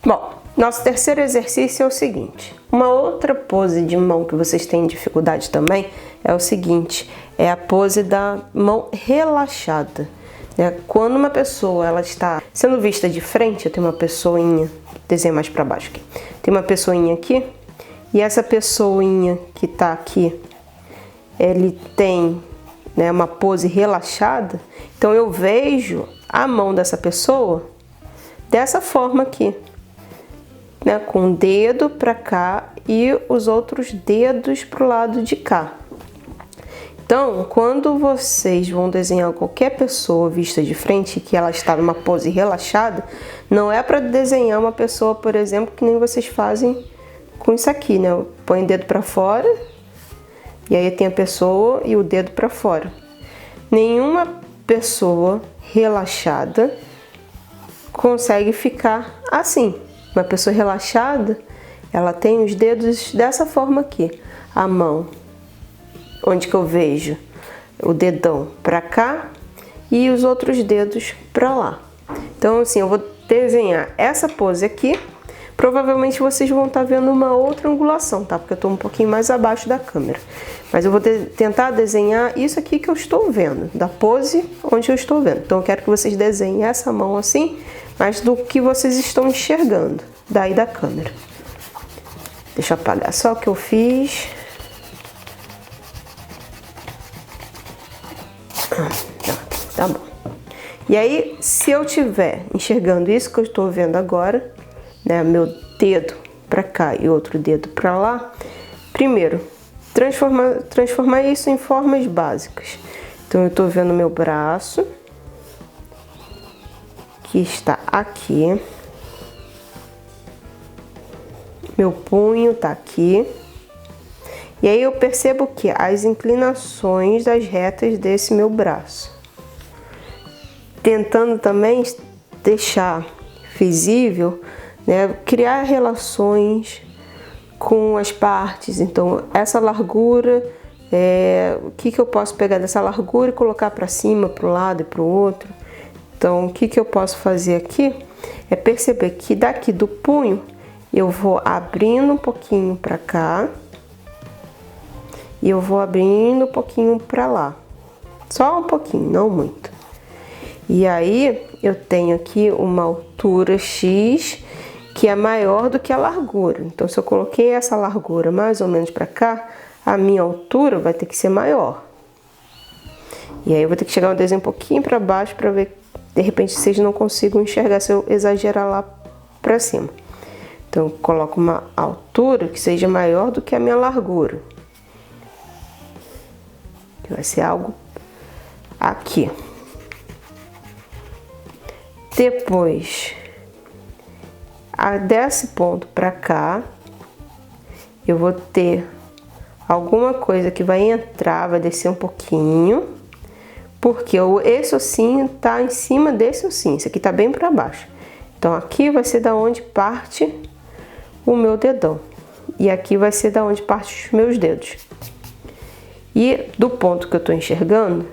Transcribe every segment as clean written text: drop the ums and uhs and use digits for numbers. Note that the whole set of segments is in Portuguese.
Bom, nosso terceiro exercício é o seguinte. Uma outra pose de mão que vocês têm dificuldade também é o seguinte, é a pose da mão relaxada. Quando uma pessoa ela está sendo vista de frente, eu tenho uma pessoinha, desenho mais para baixo aqui, tem uma pessoinha aqui, e essa pessoinha que está aqui, ele tem, né, uma pose relaxada, então eu vejo a mão dessa pessoa dessa forma aqui, né, com o dedo para cá e os outros dedos para o lado de cá. Então, quando vocês vão desenhar qualquer pessoa vista de frente que ela está numa pose relaxada, não é para desenhar uma pessoa, por exemplo, que nem vocês fazem com isso aqui, né? Põe o dedo para fora e aí tem a pessoa e o dedo para fora. Nenhuma pessoa relaxada consegue ficar assim. Uma pessoa relaxada, ela tem os dedos dessa forma aqui. A mão, onde que eu vejo o dedão para cá e os outros dedos para lá. Então, assim, eu vou desenhar essa pose aqui. Provavelmente vocês vão estar vendo uma outra angulação, tá? Porque eu estou um pouquinho mais abaixo da câmera. Mas eu vou tentar desenhar isso aqui que eu estou vendo, da pose onde eu estou vendo. Então, eu quero que vocês desenhem essa mão assim, mas do que vocês estão enxergando daí da câmera. Deixa eu apagar só o que eu fiz. Tá bom. E aí, se eu estiver enxergando isso que eu estou vendo agora, né, meu dedo para cá e outro dedo para lá, primeiro, transformar isso em formas básicas. Então, eu estou vendo meu braço, que está aqui. Meu punho tá aqui. E aí eu percebo que as inclinações das retas desse meu braço. Tentando também deixar visível, né, criar relações com as partes. Então, essa largura, o que eu posso pegar dessa largura e colocar para cima, para o lado e para o outro. Então, o que eu posso fazer aqui é perceber que daqui do punho eu vou abrindo um pouquinho para cá e eu vou abrindo um pouquinho para lá. Só um pouquinho, não muito. E aí eu tenho aqui uma altura X que é maior do que a largura. Então, se eu coloquei essa largura mais ou menos para cá, a minha altura vai ter que ser maior. E aí eu vou ter que chegar um desenho um pouquinho para baixo para ver, de repente, vocês não consigam enxergar se eu exagerar lá para cima. Então, eu coloco uma altura que seja maior do que a minha largura. Que vai ser algo aqui. Depois, desse ponto para cá, eu vou ter alguma coisa que vai entrar, vai descer um pouquinho, porque esse ossinho tá em cima desse ossinho, esse aqui tá bem para baixo. Então, aqui vai ser da onde parte o meu dedão. E aqui vai ser da onde parte os meus dedos. E do ponto que eu tô enxergando,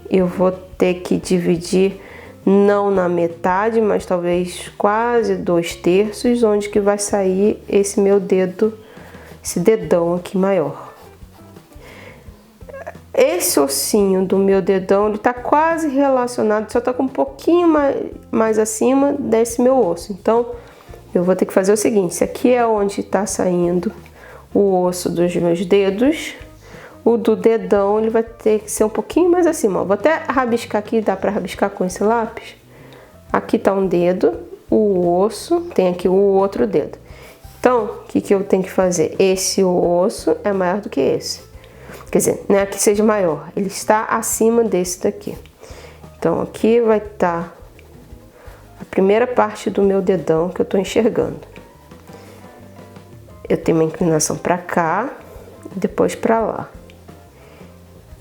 eu vou ter que dividir não na metade, mas talvez quase 2/3, onde que vai sair esse meu dedo, esse dedão aqui maior. Esse ossinho do meu dedão, ele tá quase relacionado, só tá com um pouquinho mais acima desse meu osso. Então, eu vou ter que fazer o seguinte, esse aqui é onde tá saindo o osso dos meus dedos. O do dedão, ele vai ter que ser um pouquinho mais acima. Vou até rabiscar aqui, dá para rabiscar com esse lápis. Aqui tá um dedo, o osso, tem aqui o outro dedo. Então, o que eu tenho que fazer? Esse osso é maior do que esse. Quer dizer, não é que seja maior, ele está acima desse daqui. Então, aqui vai estar a primeira parte do meu dedão que eu estou enxergando. Eu tenho uma inclinação para cá e depois para lá.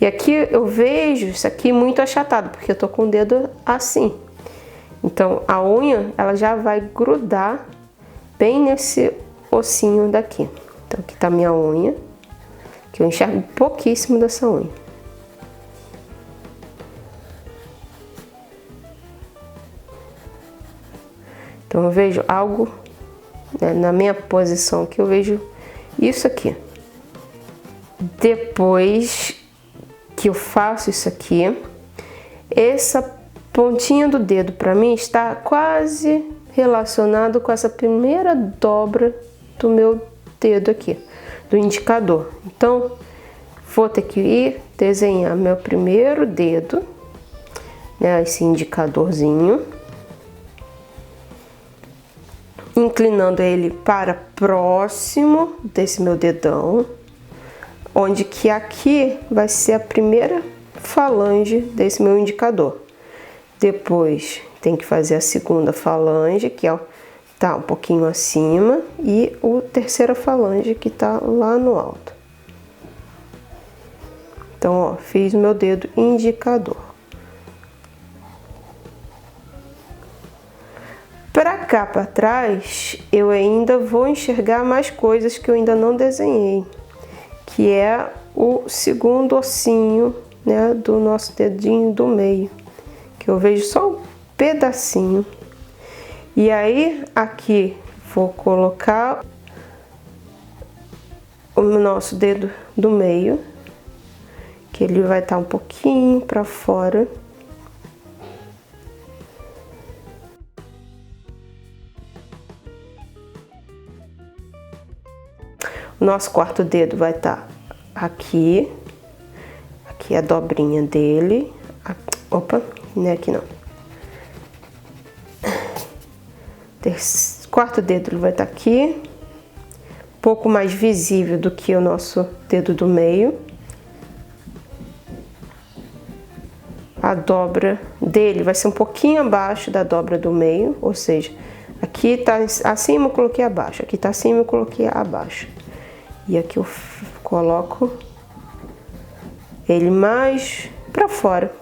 E aqui eu vejo isso aqui muito achatado, porque eu tô com o dedo assim. Então, a unha, ela já vai grudar bem nesse ossinho daqui. Então, aqui tá a minha unha, que eu enxergo pouquíssimo dessa unha. Então, eu vejo algo né, na minha posição que eu vejo isso aqui. Depois que eu faço isso aqui, essa pontinha do dedo para mim está quase relacionado com essa primeira dobra do meu dedo aqui, do indicador. Então, vou ter que ir desenhar meu primeiro dedo, né, esse indicadorzinho, inclinando ele para próximo desse meu dedão, onde que aqui vai ser a primeira falange desse meu indicador. Depois tem que fazer a segunda falange, que tá um pouquinho acima, e a terceira falange que tá lá no alto. Então, ó, fiz o meu dedo indicador. Para cá para trás, eu ainda vou enxergar mais coisas que eu ainda não desenhei, que é o segundo ossinho, né, do nosso dedinho do meio, que eu vejo só um pedacinho. E aí, aqui, vou colocar o nosso dedo do meio, que ele vai estar um pouquinho para fora. O nosso quarto dedo vai estar aqui. Aqui é a dobrinha dele. Opa, não é aqui não. Quarto dedo ele vai estar aqui. Um pouco mais visível do que o nosso dedo do meio. A dobra dele vai ser um pouquinho abaixo da dobra do meio, ou seja, aqui tá acima eu coloquei abaixo, aqui tá acima eu coloquei abaixo. E aqui eu coloco ele mais para fora.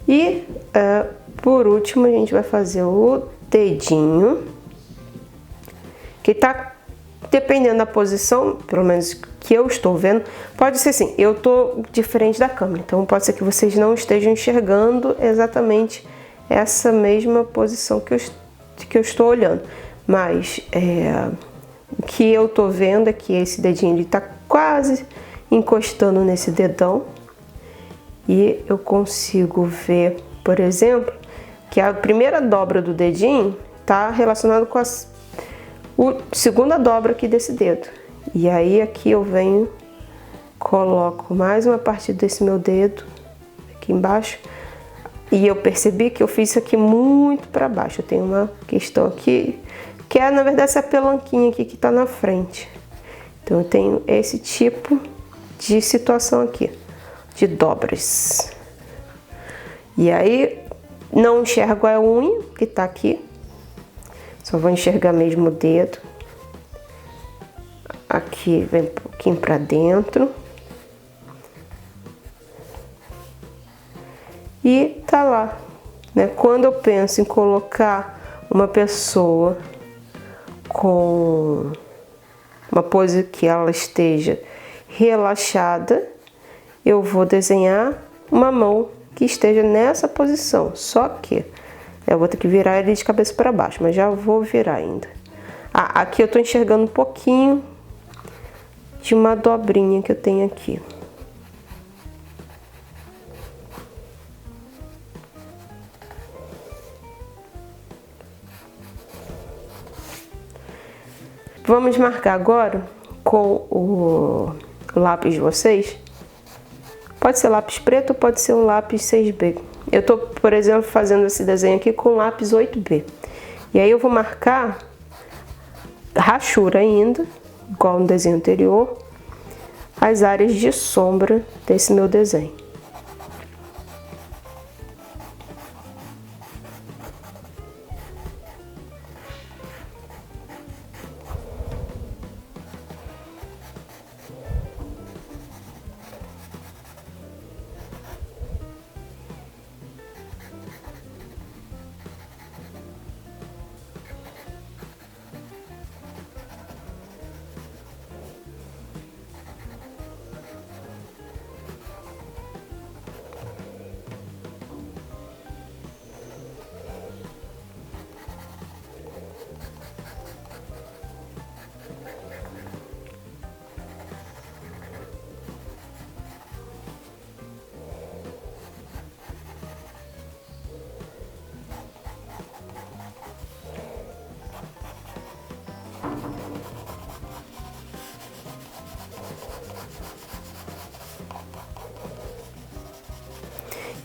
E por último a gente vai fazer o dedinho, que tá dependendo da posição, pelo menos que eu estou vendo, pode ser assim, eu tô diferente da câmera, então pode ser que vocês não estejam enxergando exatamente essa mesma posição que eu estou olhando, mas o que eu tô vendo é que esse dedinho ele tá quase encostando nesse dedão, e eu consigo ver, por exemplo, que a primeira dobra do dedinho tá relacionado com a segunda dobra aqui desse dedo. E aí aqui eu venho, coloco mais uma parte desse meu dedo aqui embaixo, e eu percebi que eu fiz isso aqui muito para baixo. Eu tenho uma questão aqui, que é na verdade essa pelanquinha aqui que tá na frente. Então eu tenho esse tipo de situação aqui, de dobras. E aí não enxergo a unha que tá aqui, só vou enxergar mesmo o dedo. Aqui vem um pouquinho para dentro. E tá lá, né? Quando eu penso em colocar uma pessoa com uma pose que ela esteja relaxada, eu vou desenhar uma mão que esteja nessa posição. Só que eu vou ter que virar ele de cabeça para baixo, mas já vou virar ainda. Aqui eu tô enxergando um pouquinho de uma dobrinha que eu tenho aqui. Vamos marcar agora com o lápis de vocês. Pode ser lápis preto ou pode ser um lápis 6B. Eu tô, por exemplo, fazendo esse desenho aqui com lápis 8B. E aí eu vou marcar rachura ainda, igual no desenho anterior, as áreas de sombra desse meu desenho.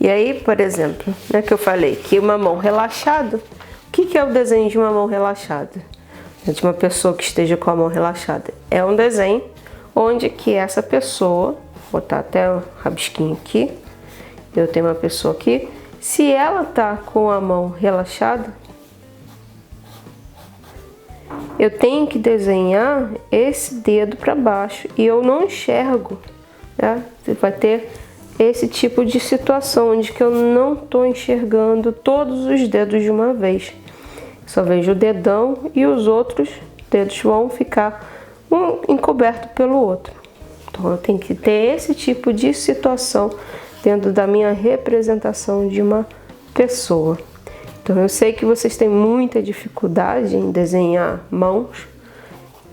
E aí, por exemplo, né, que eu falei que uma mão relaxada, o que é o desenho de uma mão relaxada? De uma pessoa que esteja com a mão relaxada. É um desenho onde que essa pessoa, vou botar até o rabisquinho aqui, eu tenho uma pessoa aqui, se ela tá com a mão relaxada, eu tenho que desenhar esse dedo para baixo e eu não enxergo, né? Você vai ter esse tipo de situação onde que eu não estou enxergando todos os dedos de uma vez. Só vejo o dedão e os outros dedos vão ficar um encoberto pelo outro. Então eu tenho que ter esse tipo de situação dentro da minha representação de uma pessoa. Então eu sei que vocês têm muita dificuldade em desenhar mãos.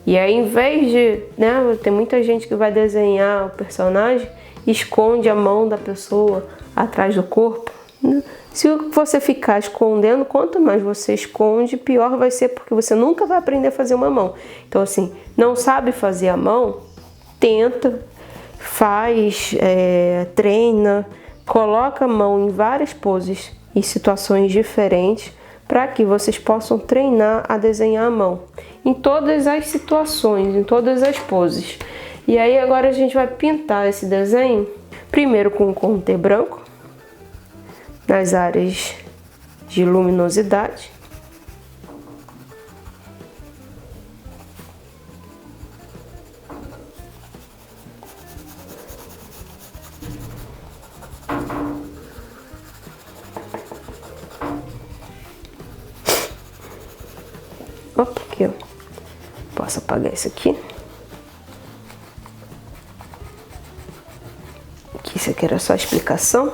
E aí, em vez de, né, tem muita gente que vai desenhar o personagem e esconde a mão da pessoa atrás do corpo. Se você ficar escondendo, quanto mais você esconde, pior vai ser, porque você nunca vai aprender a fazer uma mão. Então assim, não sabe fazer a mão? Tenta, faz, treina, coloca a mão em várias poses e situações diferentes para que vocês possam treinar a desenhar a mão em todas as situações, em todas as poses. E aí agora a gente vai pintar esse desenho primeiro com conter branco nas áreas de luminosidade. Opa, aqui, ó. Posso apagar isso aqui. Aqui, isso aqui era só a explicação.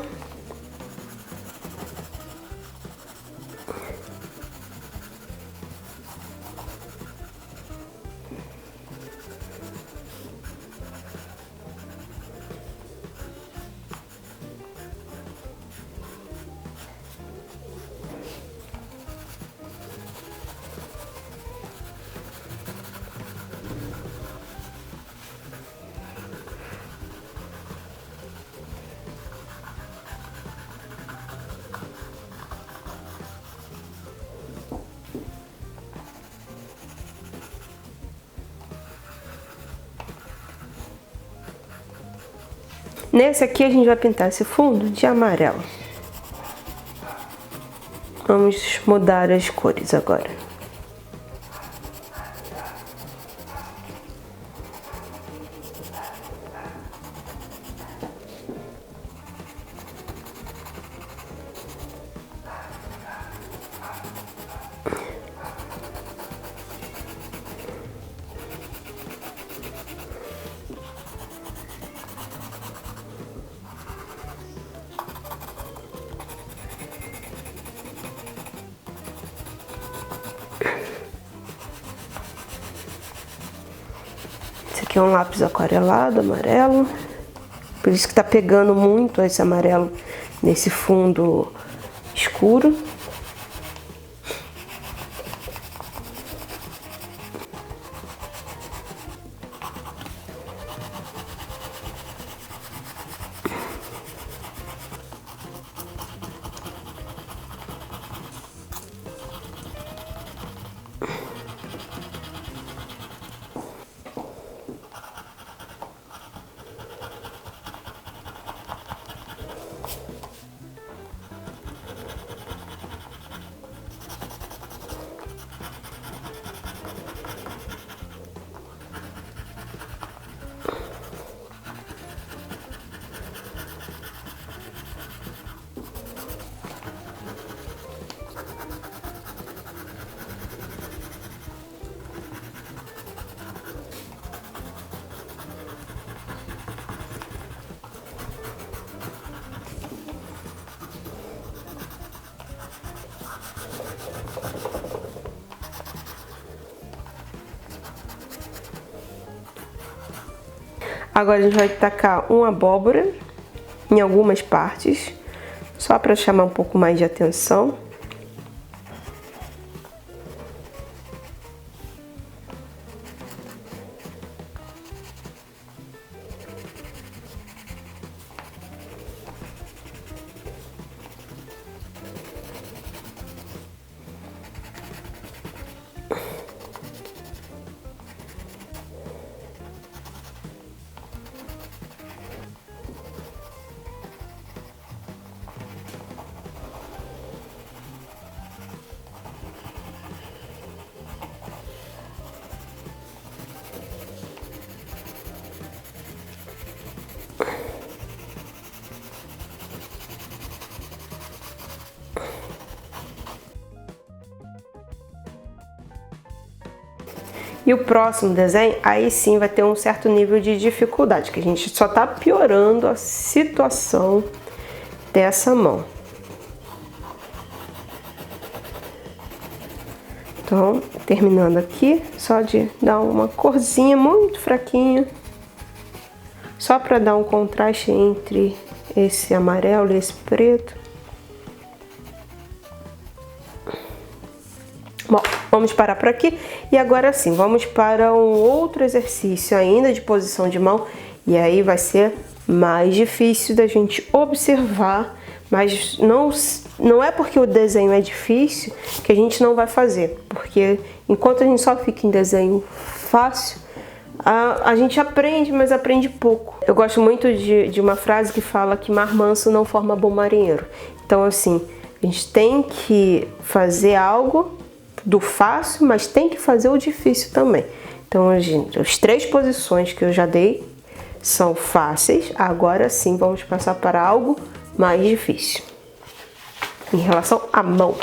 Nesse aqui a gente vai pintar esse fundo de amarelo. Vamos mudar as cores agora. Aqui é um lápis aquarelado, amarelo. Por isso que tá pegando muito esse amarelo nesse fundo escuro. Agora a gente vai tacar uma abóbora em algumas partes, só para chamar um pouco mais de atenção. E o próximo desenho, aí sim vai ter um certo nível de dificuldade, que a gente só tá piorando a situação dessa mão. Então, terminando aqui, só de dar uma corzinha muito fraquinha, só para dar um contraste entre esse amarelo e esse preto. Bom, vamos parar por aqui e agora sim, vamos para um outro exercício ainda de posição de mão, e aí vai ser mais difícil da gente observar, mas não é porque o desenho é difícil que a gente não vai fazer, porque enquanto a gente só fica em desenho fácil, a gente aprende, mas aprende pouco. Eu gosto muito de uma frase que fala que mar manso não forma bom marinheiro. Então assim, a gente tem que fazer algo do fácil, mas tem que fazer o difícil também. Então, as 3 posições que eu já dei são fáceis. Agora sim, vamos passar para algo mais difícil em relação à mão.